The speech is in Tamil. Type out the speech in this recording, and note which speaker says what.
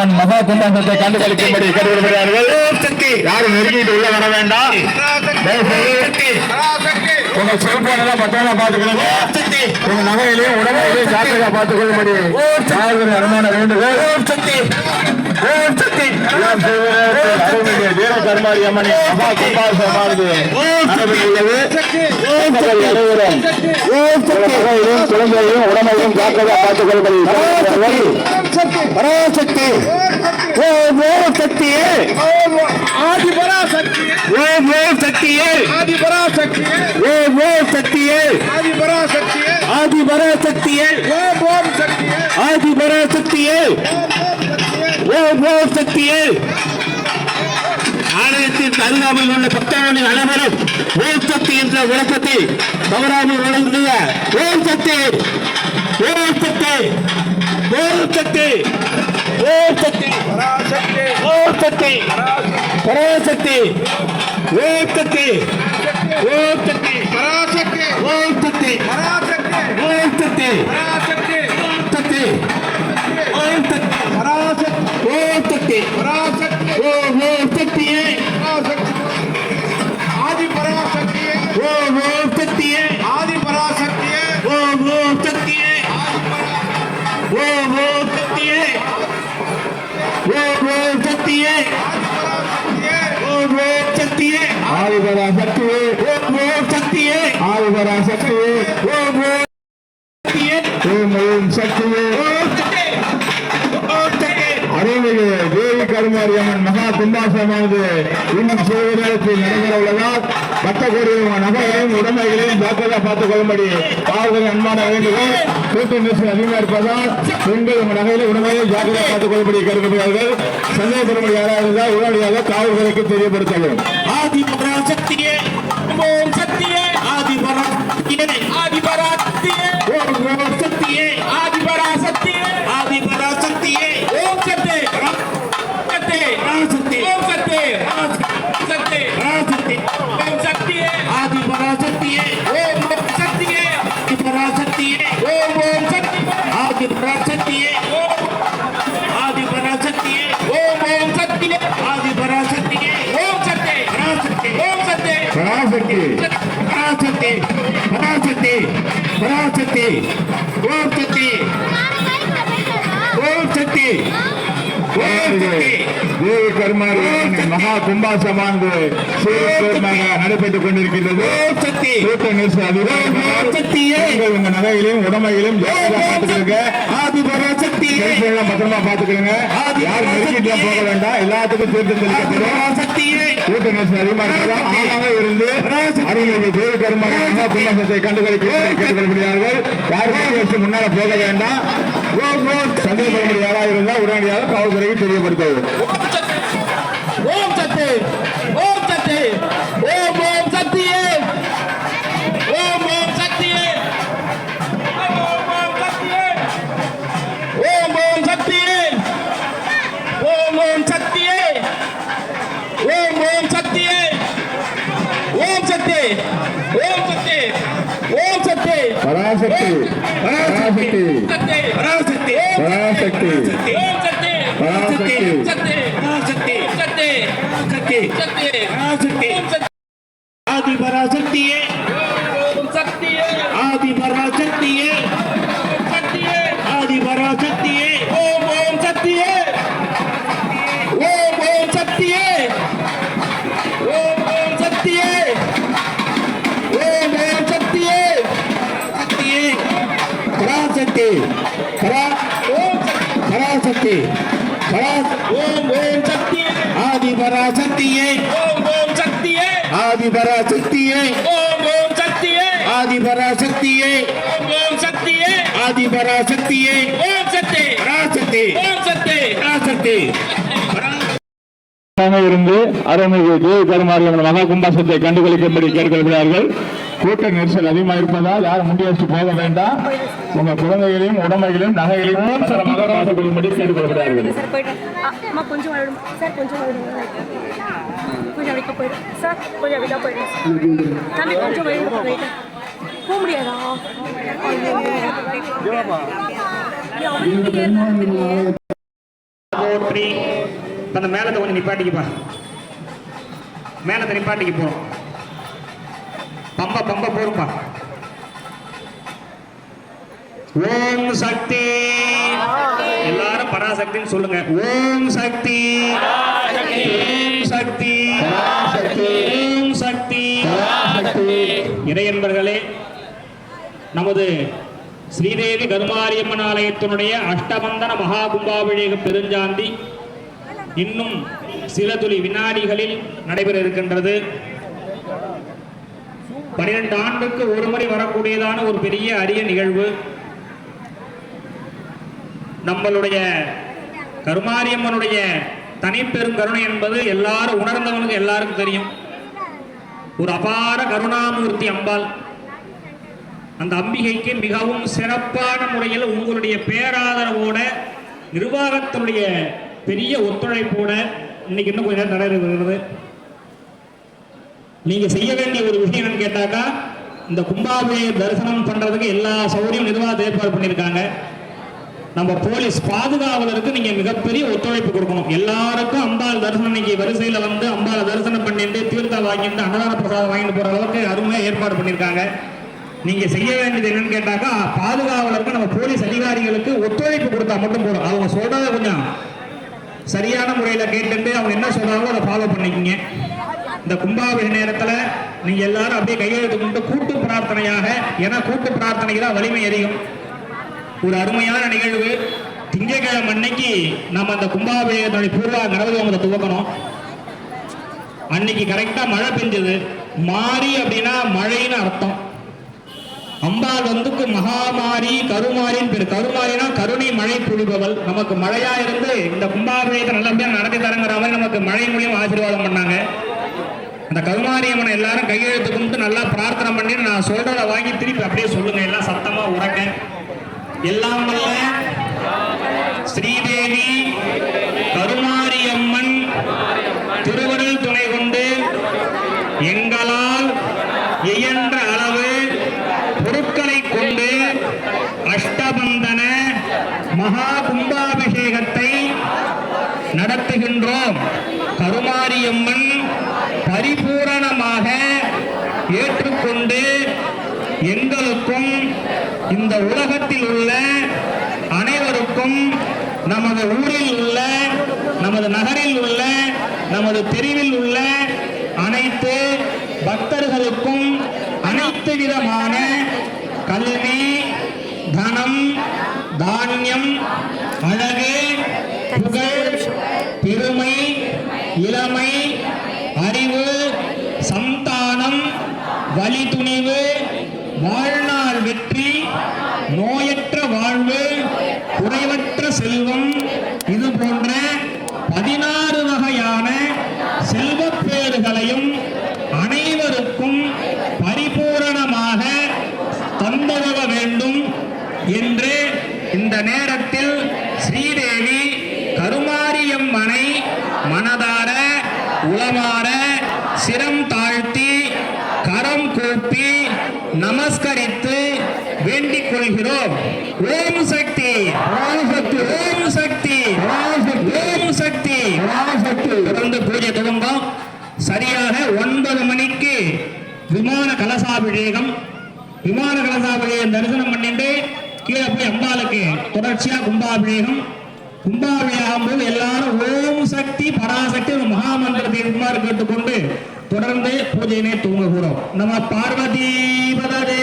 Speaker 1: அம்மன் மகா கும்பாசத்தை கண்டுகளிக்கும்படி கேட்டுக்கொள்கிறார்கள். யாரும் நெருங்கிட்டு உள்ள வர வேண்டாம். உங்க செல்போன் எல்லாம் பத்திரமா பார்த்துக்கணும். உங்க நகையிலையும் உடம்பையிலையும் ஜாக்கிரதா பார்த்துக் கொள்ளும்படி அனுமான வேண்டுகோள். வீர கருமாரி அம்மனின் மகா கும்பாசமானது நடைபெற்றுள்ளது. குழந்தைகளையும் உடம்பையும் ஜாக்கிரதா பார்த்துக் கொள்ளும்படி பராசக்தி சக்தியே ஆதி பராசக்தியே சக்தியே ஆதி பராசக்தியே சக்தியே ஆதி பராசக்தியே ஆதி பராசக்தியே ஆதி பராசக்தியே சக்தியே. ஆலயத்தின் அருகாமையில் உள்ள பக்தர்களின் அனைவரும் ஓம் சக்தி என்ற விளக்கத்தை தவறாமல் வழங்குகிற ஓம் சக்தி ஓம் சக்தி ஓம் சக்தி ஓம் சக்தி ஓம் சக்தி பராசக்தி ஓம் சக்தி ஓம் சக்தி பராசக்தி ஓம் சக்தி ஓம் சக்தி சக்தி ஓம் சக்தி பராசக்தி ஓம் சக்தி பராசக்தி ஓம் சக்தியே ஆதி பராசக்தியே ஓம் சக்தியே ஆதி பராசக்தியே ஓம் சக்தியே ஓம் சக்தியே ஓம் சக்தியே ஓம் சக்தியே ஆதி பராசக்தியே ஓம் சக்தியே ஆதி பராசக்தியே ஓம் சக்தியே ஓம் சக்தியே அருள்மிகு தேவி கருமாரி அம்மன் மகா கும்பாசமானது இன்னும் சிறிது நேரத்தில் நடைபெற உள்ளதால் பக்தர்களுடைய நகைகளையும் உடமைகளையும் ஜாக்கிரதா பார்த்துக் கொள்ளும்படி காவல்துறை அன்பான வேண்டுகோள். கூட்ட நெரிசல் அதிகமாக இருப்பதால் பெண்கள் உங்கள் நகையில உடமையை ஜாக்கிரதா பார்த்துக் கொள்ளும்படி கேட்கப்படுகிறார்கள். சந்தேகப்படும்படி யாராக இருந்தால் உடனடியாக காவல்துறைக்கு தெரியப்படுத்தவும். ஆதி பராசக்தியே ஓம் சக்தியே ஆதி பராசக்தியே ஆதி பராசக்தியே ஓம் சக்தியே ஆதி பராசக்தியே ஆதி பராசக்தியே ஓம் சக்தி சக்தி பராசக்தி ஓம் சக்தி சக்தி பராசக்தி ஓம் சக்தியே ஆதி பராசக்தியே ஓம் சக்தியே ஆதி பராசக்தியே ஓம் சக்தி ஆதி பராசக்தியே ஆதி பராசக்தியே ஓம் சக்தியே ஆதி பராசக்தியே ஓம் சக்தி பராசக்தி ஓம் சக்தி பராசக்தி பராசக்தி பராசக்தி பராசக்தி ஓம் சக்தி ஓம் சக்தி தேவி கருமாரி மகா கும்பாசமானது நடைபெற்றுக் கொண்டிருக்கின்றது. கூட்ட நெரிசல் அதிகம். உங்க நகைகளையும் உடமைகளையும் ஆதி பராசக்தி பத்திரமா பாத்துக்கிறேங்க. யாரும் நெருங்கிட்டு போக வேண்டாம். எல்லாத்துக்கும் தீர்த்து தெளிக்கப்படும். கூட்ட நெரிசல் அதிகமா இருக்கிறதா ஆளாக இருந்து அருள்மிகு தேவி கருமாரி மகா கும்பாசத்தை கேட்டுக்கொள்கிறார்கள். யாரும் முன்னால போக வேண்டாம். சந்தேகப்பட யாராக இருந்தால் உடனடியாக காவல்துறைக்கு தெரியப்படுத்தவும். ஓம் சக்தி ஓம் சக்தி ஓம் ஓம் சக்தியே ஓம் ஓம் சக்தியே ஓம் ஓம் சக்தியே ஓம் ஓம் சக்தியே ஓம் ஓம் சக்தியே ஓம் ஓம் சக்தியே ஓம் சக்தி ஓம் சக்தி ஓம் சக்தி பராசக்தி பராசக்தி பராசக்தி பராசக்தி ஓம் சக்தி பராசக்தி சக்தி பராசக்தி சக்தி சக்தி சக்தி பராசக்தி ஆதி பராசக்தியே ஓம் சக்தியே ஆதி பராசக்தியே சக்தியே ஆதி பராசக்தியே ஓம் ஓம் சக்தியே ஓம் ஓம் சக்தியே ஓம் ஓம் சக்தியே ஓம் ஓம் சக்தியே சக்தியே பராசக்தி பராசக்தி ஓம் ஓம் சக்தியே ஆதி பராசக்தியே ஓம் ஓம் சக்தியே ஆதி பராசக்தியே ஓம் ஓம் சக்தியே ஆதி பராசக்தியே ஓம் ஓம் சக்தியே ஆதி பராசக்தியே ஓம் சக்தி பராசக்தி ஓம் சக்தி பராசக்தி இருந்து அருள்மிகு தேவி கருமாரி மகா கும்பாசத்தை கண்டுகளிக்கும்படி கேட்டுக்கொள்கிறார்கள். கூட்ட நெரிசல் அதிகமாக இருப்பதால் யாரும் முண்டியடிச்சு போக வேண்டாம். உங்க குழந்தைகளையும் உடமைகளையும் நகைகளையும் கொள்ளும்படி கேட்டுக்கொள்கிறார்கள்.
Speaker 2: போற்றி. அந்த மேலத்தை கொஞ்சம் நிப்பாட்டிக்கப்பா, மேலத்தை நிப்பாட்டிக்கு போறோம். பம்ப பம்ப போருப்பா. ஓம் சக்தி, எல்லாரும் பராசக்தின்னு சொல்லுங்க. ஓம் சக்தி, ஓம் சக்தி, ஓம் சக்தி. இறையன்பர்களே, நமது ஸ்ரீதேவி கருமாரியம்மன் ஆலயத்தினுடைய அஷ்டபந்தன மகா கும்பாபிஷேக பெருஞ்சாந்தி இன்னும் சில துளி வினாடிகளில் நடைபெற இருக்கின்றது. 12 ஆண்டுக்கு ஒரு முறை வரக்கூடியதான ஒரு பெரிய அரிய நிகழ்வு. நம்மளுடைய கருமாரியம்மனுடைய தனிப்பெரும் கருணை என்பது எல்லாரும் உணர்ந்தவனுக்கு எல்லாருக்கும் தெரியும். ஒரு அபார கருணாமூர்த்தி அம்பாள். அந்த அம்பிகைக்கு மிகவும் சிறப்பான முறையில் உங்களுடைய பேராதரவோட நிர்வாகத்தினுடைய பெரிய ஒத்துழைப்போட இன்னைக்கு இன்னும் கொஞ்சம் நேரம் நடைபெறுகிறது. நீங்க செய்ய வேண்டிய ஒரு விஷயம் என்னன்னு கேட்டாக்கா, இந்த கும்பாபிஷேக தரிசனம் பண்றதுக்கு எல்லா சௌகரியம் நிர்வாகத்தை ஏற்பாடு பண்ணியிருக்காங்க. நம்ம போலீஸ் பாதுகாவலருக்கு நீங்க மிகப்பெரிய ஒத்துழைப்பு கொடுக்கணும். எல்லாருக்கும் அம்பாள் தரிசனம் இன்னைக்கு வரிசையில வந்து அம்பாளை தரிசனம் பண்ணிட்டு தீர்த்தம் வாங்கிட்டு அன்னதான பிரசாதம் வாங்கிட்டு போற அளவுக்கு அருமையா ஏற்பாடு பண்ணியிருக்காங்க. நீங்க செய்ய வேண்டியது என்னன்னு கேட்டாக்கா, பாதுகாவலருக்கு நம்ம போலீஸ் அதிகாரிகளுக்கு ஒத்துழைப்பு கொடுத்தா மட்டும் போதும். அவங்க சொல்றத கொஞ்சம் சரியான முறையில கேட்டுட்டு அவங்க என்ன சொல்றாங்களோ அதை ஃபாலோ பண்ணிக்கங்க. இந்த கும்பாபிஷேக நேரத்துல நீங்க எல்லாரும் அப்படியே கையெழுத்து கொண்டு கூட்டு பிரார்த்தனையாக, ஏன்னா கூட்டு பிரார்த்தனைக்கு தான் வலிமை எரியும். ஒரு அருமையான நிகழ்வு. திங்கட்கிழமை அன்னைக்கு நம்ம அந்த கும்பாபிஷேகத்தினுடைய பூர்வ கணபதி துவக்கணும். அன்னைக்கு கரெக்டா மழை பெஞ்சது. மாறி அப்படின்னா மழைன்னு அர்த்தம். அம்பாள் வந்து மகாமாரி கருமாரின்னு பேரு. கருமாரினா கருணை மழை பொழிபவள். நமக்கு மழையா இருந்து இந்த கும்பாபிஷேகத்தை நல்லபடியா நடத்தி தரங்கிற மாதிரி நமக்கு மழை மூலியம் ஆசீர்வாதம் பண்ணாங்க. அந்த கருமாரியம்மனை எல்லாரும் கையெழுத்து கும்பிட்டு நல்லா பிரார்த்தனை பண்ணி நான் சொல்றத வாங்கி திருப்பி அப்படியே சொல்லுங்க, எல்லாம் சத்தமா உறக்க. எல்லாம் வல்ல ஸ்ரீதேவி கருமாரியம்மன் திருவருள் துணை கொண்டு எங்களால் இயன்ற அளவு பொருட்களை கொண்டு அஷ்டபந்தன மகா கும்பாபிஷேகத்தை நடத்துகின்றோம். கருமாரியம்மன் பரிபூரணமாக ஏற்றுக்கொண்டு எங்களுக்கும் இந்த உலகத்தில் உள்ள அனைவருக்கும், நமது ஊரில் உள்ள, நமது நகரில் உள்ள, நமது தெருவில் உள்ள அனைத்து பக்தர்களுக்கும் அனைத்து விதமான கல்வி, தனம், தானியம், அழகு, புகழ், பெருமை, இளமை, அறிவு, சந்தானம், வலி துணிவு, வாழ்நாள் வெற்றி, நோயற்ற வாழ்வு, குறைவற்ற செல்வம், இது போன்ற 16 வகையான செல்வப்பேறுகளையும் அனைவருக்கும் பரிபூரணமாக தந்தவக வேண்டும் என்று இந்த நேரத்தில் ஸ்ரீதேவி கருமாரியம்மனை மனதார உளமாற சிரம் தாழ்த்தி கரம் கூப்பி நமஸ்கரித்து வேண்டிக் கொள்கிறோம். ஓம் சக்தி, ஓம் சக்தி, ஓம் சக்தி, ஓம் சக்தி. தொடர்ந்து பூஜை துவங்கும். சரியாக 9 மணிக்கு விமான கலசாபிஷேகம். விமான கலசாபிஷேகம் தரிசனம் பண்ணிட்டு கீழே போய் அம்பாளுக்கு தொடர்ச்சியா கும்பாபிஷேகம். கும்பாபிஷேகம் போது எல்லாரும் ஓம் சக்தி பராசக்தி மகாமந்திரத்தை இருக்குமாறு கேட்டுக்கொண்டு தொடர்ந்து பூஜையினை துவங்குகிறோம். நம்ம பார்வதி பதே.